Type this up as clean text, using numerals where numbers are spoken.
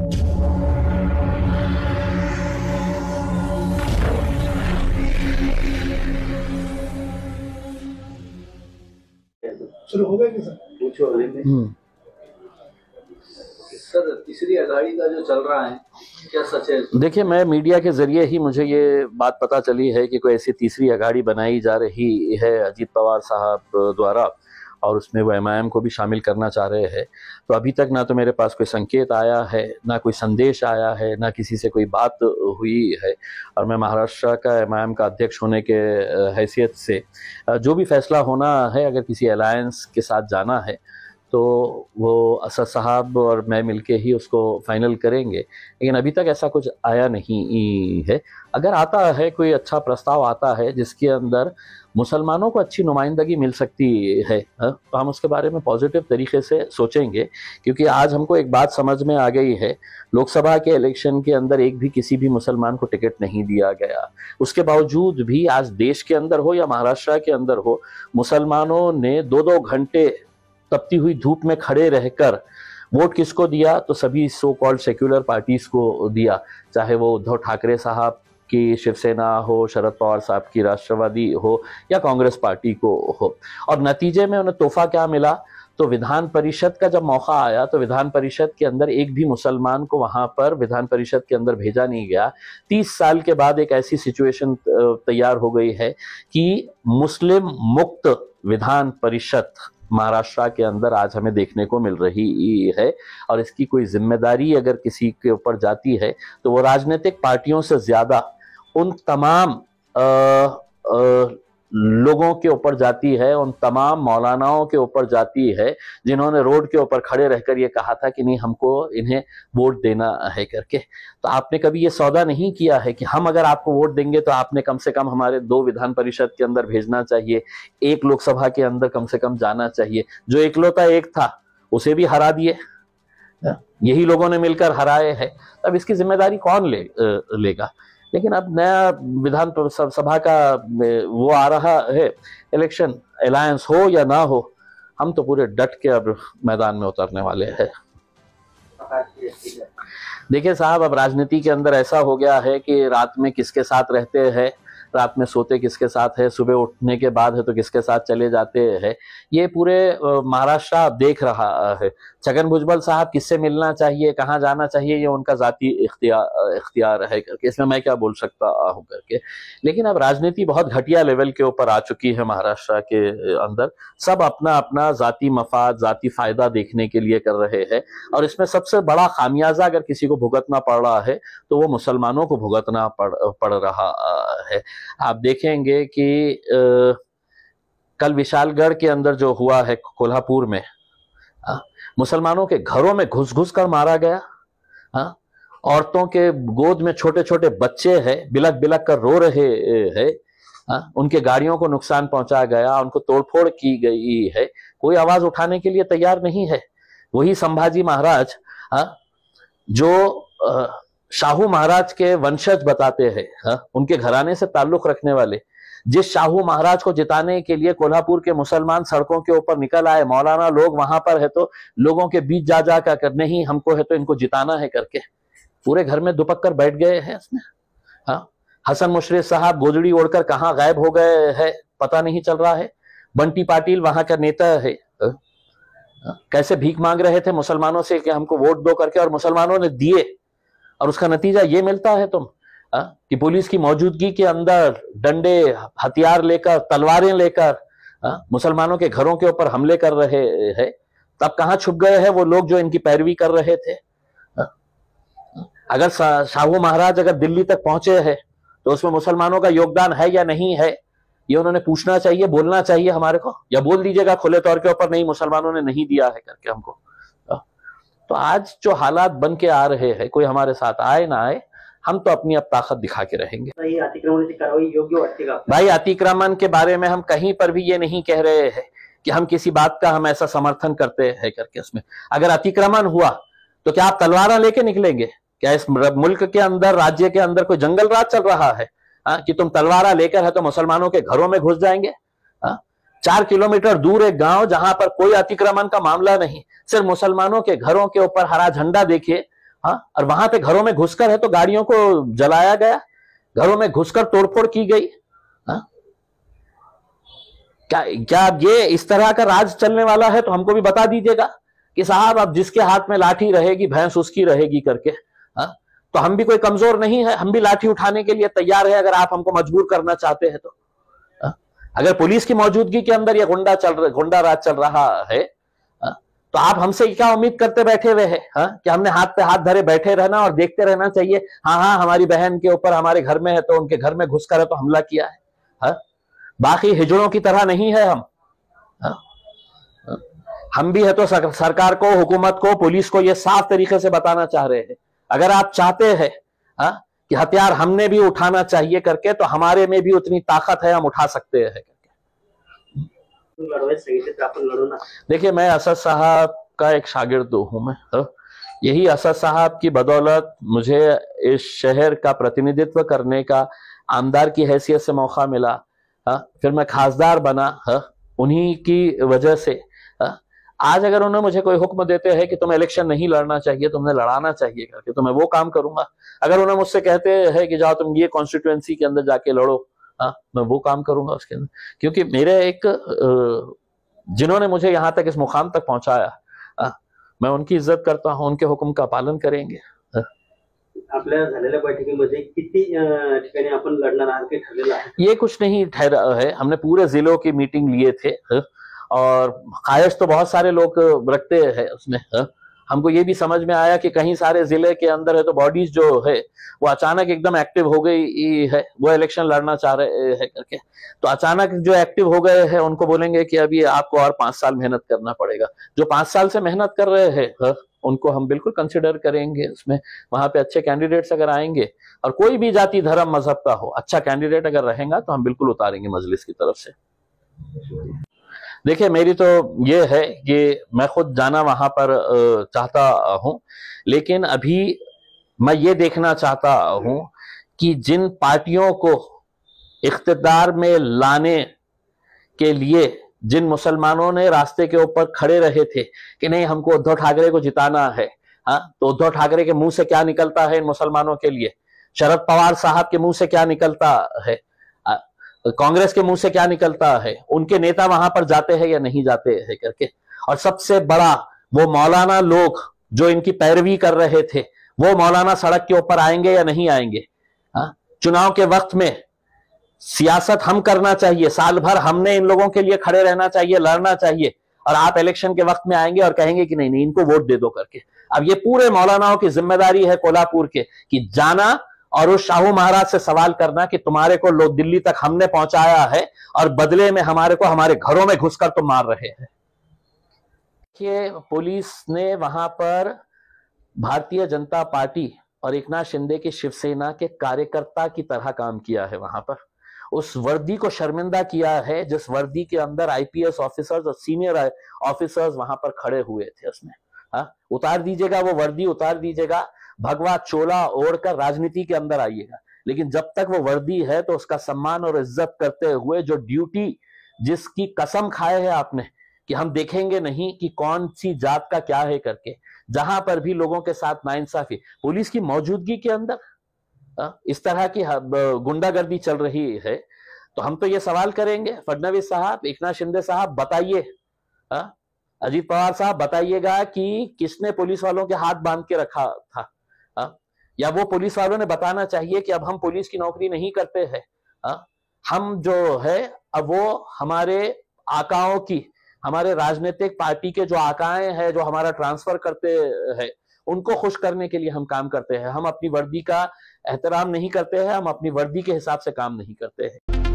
शुरू हो गए कि सर? पूछो सर, तीसरी अघाड़ी का जो चल रहा है क्या सच है? देखिए, मैं मीडिया के जरिए ही मुझे ये बात पता चली है कि कोई ऐसी तीसरी अघाड़ी बनाई जा रही है अजीत पवार साहब द्वारा, और उसमें वो एमआईएम को भी शामिल करना चाह रहे हैं। तो अभी तक ना तो मेरे पास कोई संकेत आया है, ना कोई संदेश आया है, ना किसी से कोई बात हुई है। और मैं महाराष्ट्र का एमआईएम का अध्यक्ष होने के हैसियत से जो भी फैसला होना है, अगर किसी अलायंस के साथ जाना है तो वो असद साहब और मैं मिलके ही उसको फाइनल करेंगे। लेकिन अभी तक ऐसा कुछ आया नहीं है। अगर आता है, कोई अच्छा प्रस्ताव आता है जिसके अंदर मुसलमानों को अच्छी नुमाइंदगी मिल सकती है, तो हम उसके बारे में पॉजिटिव तरीके से सोचेंगे। क्योंकि आज हमको एक बात समझ में आ गई है, लोकसभा के इलेक्शन के अंदर एक भी किसी भी मुसलमान को टिकट नहीं दिया गया। उसके बावजूद भी आज देश के अंदर हो या महाराष्ट्र के अंदर हो, मुसलमानों ने 2-2 घंटे तपती हुई धूप में खड़े रहकर वोट किसको दिया? तो सभी सो कॉल्ड सेक्युलर पार्टीज को दिया। चाहे वो उद्धव ठाकरे साहब की शिवसेना हो, शरद पवार साहब की राष्ट्रवादी हो, या कांग्रेस पार्टी को हो। और नतीजे में उन्हें तोहफा क्या मिला? तो विधान परिषद का जब मौका आया तो विधान परिषद के अंदर एक भी मुसलमान को वहां पर विधान परिषद के अंदर भेजा नहीं गया। 30 साल के बाद एक ऐसी सिचुएशन तैयार हो गई है कि मुस्लिम मुक्त विधान परिषद महाराष्ट्र के अंदर आज हमें देखने को मिल रही है। और इसकी कोई जिम्मेदारी अगर किसी के ऊपर जाती है तो वो राजनीतिक पार्टियों से ज्यादा उन तमाम लोगों के ऊपर जाती है, उन तमाम मौलानाओं के ऊपर जाती है जिन्होंने रोड के ऊपर खड़े रहकर ये कहा था कि नहीं, हमको इन्हें वोट देना है करके। तो आपने कभी ये सौदा नहीं किया है कि हम अगर आपको वोट देंगे तो आपने कम से कम हमारे 2 विधान परिषद के अंदर भेजना चाहिए, 1 लोकसभा के अंदर कम से कम जाना चाहिए। जो इकलौता एक था उसे भी हरा दिए, यही लोगों ने मिलकर हराए हैं। अब इसकी जिम्मेदारी कौन लेगा? लेकिन अब नया विधान सभा का वो आ रहा है इलेक्शन, अलायंस हो या ना हो, हम तो पूरे डट के अब मैदान में उतरने वाले हैं। देखिए साहब, अब राजनीति के अंदर ऐसा हो गया है कि रात में किसके साथ रहते हैं, रात में सोते किसके साथ है, सुबह उठने के बाद है तो किसके साथ चले जाते हैं, ये पूरे महाराष्ट्र देख रहा है। छगन भुजबल साहब किससे मिलना चाहिए, कहाँ जाना चाहिए, ये उनका जाती इख्तियार है करके, इसमें मैं क्या बोल सकता हूँ करके। लेकिन अब राजनीति बहुत घटिया लेवल के ऊपर आ चुकी है महाराष्ट्र के अंदर। सब अपना अपना जाती मफाद, जाती फायदा देखने के लिए कर रहे हैं। और इसमें सबसे बड़ा खामियाजा अगर किसी को भुगतना पड़ रहा है तो वो मुसलमानों को भुगतना पड़ रहा है। आप देखेंगे कि कल विशालगढ़ के अंदर जो हुआ है कोल्हापुर में, मुसलमानों के घरों में घुस घुस कर मारा गया। औरतों के गोद में छोटे छोटे बच्चे हैं, बिलक बिलक कर रो रहे हैं। उनके गाड़ियों को नुकसान पहुंचा गया, उनको तोड़फोड़ की गई है। कोई आवाज उठाने के लिए तैयार नहीं है। वही संभाजी महाराज जो शाहू महाराज के वंशज बताते हैं, उनके घराने से ताल्लुक रखने वाले, जिस शाहू महाराज को जिताने के लिए कोल्हापुर के मुसलमान सड़कों के ऊपर निकल आए, मौलाना लोग वहां पर है तो लोगों के बीच जा जा कर नहीं, हमको है तो इनको जिताना है करके पूरे घर में दुपक कर बैठ गए हैं इसमें। हसन मुशर्रफ साहब गोजड़ी ओढ़कर कहाँ गायब हो गए हैं पता नहीं चल रहा है। बंटी पाटिल वहां का नेता है, कैसे भीख मांग रहे थे मुसलमानों से कि हमको वोट दो करके, और मुसलमानों ने दिए। और उसका नतीजा ये मिलता है कि पुलिस की मौजूदगी के अंदर डंडे, हथियार लेकर, तलवारें लेकर मुसलमानों के घरों के ऊपर हमले कर रहे हैं। तब कहाँ छुप गए हैं वो लोग जो इनकी पैरवी कर रहे थे? अगर शाहू महाराज अगर दिल्ली तक पहुंचे हैं तो उसमें मुसलमानों का योगदान है या नहीं है, ये उन्होंने पूछना चाहिए, बोलना चाहिए हमारे को। या बोल दीजिएगा खुले तौर के ऊपर, नहीं मुसलमानों ने नहीं दिया है करके हमको। तो आज जो हालात बन के आ रहे हैं, कोई हमारे साथ आए ना आए, हम तो अपनी अब ताकत दिखा के रहेंगे। भाई, अतिक्रमण के बारे में हम कहीं पर भी ये नहीं कह रहे हैं कि हम किसी बात का हम ऐसा समर्थन करते हैं करके। उसमें अगर अतिक्रमण हुआ तो क्या आप तलवार लेके निकलेंगे? क्या इस मुल्क के अंदर, राज्य के अंदर कोई जंगल राज चल रहा है कि तुम तलवारा लेकर है तो मुसलमानों के घरों में घुस जाएंगे? 4 किलोमीटर दूर एक गांव जहां पर कोई अतिक्रमण का मामला नहीं, सिर्फ मुसलमानों के घरों के ऊपर हरा झंडा देखिए हाँ, और वहां पे घरों में घुसकर है तो गाड़ियों को जलाया गया, घरों में घुसकर तोड़फोड़ की गई। हाँ, क्या क्या ये इस तरह का राज चलने वाला है? तो हमको भी बता दीजिएगा कि साहब अब जिसके हाथ में लाठी रहेगी भैंस उसकी रहेगी करके। हाँ, तो हम भी कोई कमजोर नहीं है, हम भी लाठी उठाने के लिए तैयार है अगर आप हमको मजबूर करना चाहते हैं तो। हाँ, अगर पुलिस की मौजूदगी के अंदर ये गुंडा राज चल रहा है, हाँ, तो आप हमसे क्या उम्मीद करते बैठे हुए हैं? हाँ, कि हमने हाथ पे हाथ धरे बैठे रहना और देखते रहना चाहिए? हाँ हाँ, हमारी बहन के ऊपर हमारे घर में है तो उनके घर में घुसकर है तो हमला किया है। हाँ, बाकी हिजड़ों की तरह नहीं है हम। हाँ, हम भी है तो सरकार को, हुकूमत को, पुलिस को ये साफ तरीके से बताना चाह रहे हैं, अगर आप चाहते हैं हाँ, कि हथियार हमने भी उठाना चाहिए करके, तो हमारे में भी उतनी ताकत है, हम उठा सकते हैं करके। देखिए, मैं असद साहब का एक शागिर्द हूं मैं, तो यही असद साहब की बदौलत मुझे इस शहर का प्रतिनिधित्व करने का आमदार की हैसियत से मौका मिला। फिर मैं खासदार बना, उन्हीं की वजह से। आज अगर उन्हें मुझे कोई हुक्म देते हैं कि तुम्हें इलेक्शन नहीं लड़ना चाहिए, तुमने लड़ाना चाहिए करके, तो मैं वो काम करूंगा। अगर उन्हें मुझसे कहते हैं कि जाओ तुम ये कॉन्स्टिट्यूएंसी के अंदर जाके लड़ो, मैं वो काम करूंगा उसके अंदर। क्योंकि मेरे एक जिन्होंने मुझे यहाँ तक इस मुकाम तक पहुंचाया, मैं उनकी इज्जत करता हूं, उनके हुक्म का पालन करेंगे। आपल्या झालेल्या बैठकीमध्ये किती ठिकाणी आपण लढणार आहात ते ठरलेलं आहे? ये कुछ नहीं ठहरा है, हमने पूरे जिलों की मीटिंग लिए थे और ख्वाहिश तो बहुत सारे लोग रखते हैं उसमें। हमको ये भी समझ में आया कि कहीं सारे जिले के अंदर है तो बॉडीज जो है वो अचानक एकदम एक्टिव हो गई है, वो इलेक्शन लड़ना चाह रहे हैं करके। तो अचानक जो एक्टिव हो गए हैं उनको बोलेंगे कि अभी आपको और 5 साल मेहनत करना पड़ेगा। जो 5 साल से मेहनत कर रहे हैं उनको हम बिल्कुल कंसिडर करेंगे उसमें। वहां पे अच्छे कैंडिडेट्स अगर आएंगे और कोई भी जाति धर्म मजहब का हो, अच्छा कैंडिडेट अगर रहेगा तो हम बिल्कुल उतारेंगे मजलिस की तरफ से। देखिए, मेरी तो ये है कि मैं खुद जाना वहां पर चाहता हूं, लेकिन अभी मैं ये देखना चाहता हूं कि जिन पार्टियों को इख्तिदार में लाने के लिए जिन मुसलमानों ने रास्ते के ऊपर खड़े रहे थे कि नहीं हमको उद्धव ठाकरे को जिताना है, तो उद्धव ठाकरे के मुंह से क्या निकलता है इन मुसलमानों के लिए, शरद पवार साहब के मुंह से क्या निकलता है, कांग्रेस के मुंह से क्या निकलता है, उनके नेता वहां पर जाते हैं या नहीं जाते हैं करके। और सबसे बड़ा वो मौलाना लोग जो इनकी पैरवी कर रहे थे, वो मौलाना सड़क के ऊपर आएंगे या नहीं आएंगे? चुनाव के वक्त में सियासत हम करना चाहिए, साल भर हमने इन लोगों के लिए खड़े रहना चाहिए, लड़ना चाहिए, और आप इलेक्शन के वक्त में आएंगे और कहेंगे कि नहीं नहीं इनको वोट दे दो करके। अब ये पूरे मौलानाओं की जिम्मेदारी है कोल्हापुर के कि जाना और उस शाहू महाराज से सवाल करना कि तुम्हारे को लोग दिल्ली तक हमने पहुंचाया है और बदले में हमारे को हमारे घरों में घुसकर तुम मार रहे हैं। देखिए, पुलिस ने वहां पर भारतीय जनता पार्टी और एकनाथ शिंदे की शिवसेना के कार्यकर्ता की तरह काम किया है। वहां पर उस वर्दी को शर्मिंदा किया है जिस वर्दी के अंदर आईपीएस ऑफिसर्स और सीनियर ऑफिसर्स वहां पर खड़े हुए थे। उसमें उतार दीजिएगा, वो वर्दी उतार दीजिएगा, भगवा चोला ओढ़कर राजनीति के अंदर आइएगा, लेकिन जब तक वो वर्दी है तो उसका सम्मान और इज्जत करते हुए जो ड्यूटी जिसकी कसम खाए है आपने कि हम देखेंगे नहीं कि कौन सी जात का क्या है करके, जहां पर भी लोगों के साथ नाइंसाफी पुलिस की मौजूदगी के अंदर इस तरह की गुंडागर्दी चल रही है, तो हम तो ये सवाल करेंगे फडणवीस साहब, एकनाथ शिंदे साहब, बताइए, अजीत पवार साहब बताइएगा कि किसने पुलिस वालों के हाथ बांध के रखा था, या वो पुलिस वालों ने बताना चाहिए कि अब हम पुलिस की नौकरी नहीं करते हैं, हम जो है अब वो हमारे आकाओं की, हमारे राजनीतिक पार्टी के जो आकाएं हैं जो हमारा ट्रांसफर करते हैं उनको खुश करने के लिए हम काम करते हैं। हम अपनी वर्दी का एहतराम नहीं करते हैं, हम अपनी वर्दी के हिसाब से काम नहीं करते हैं।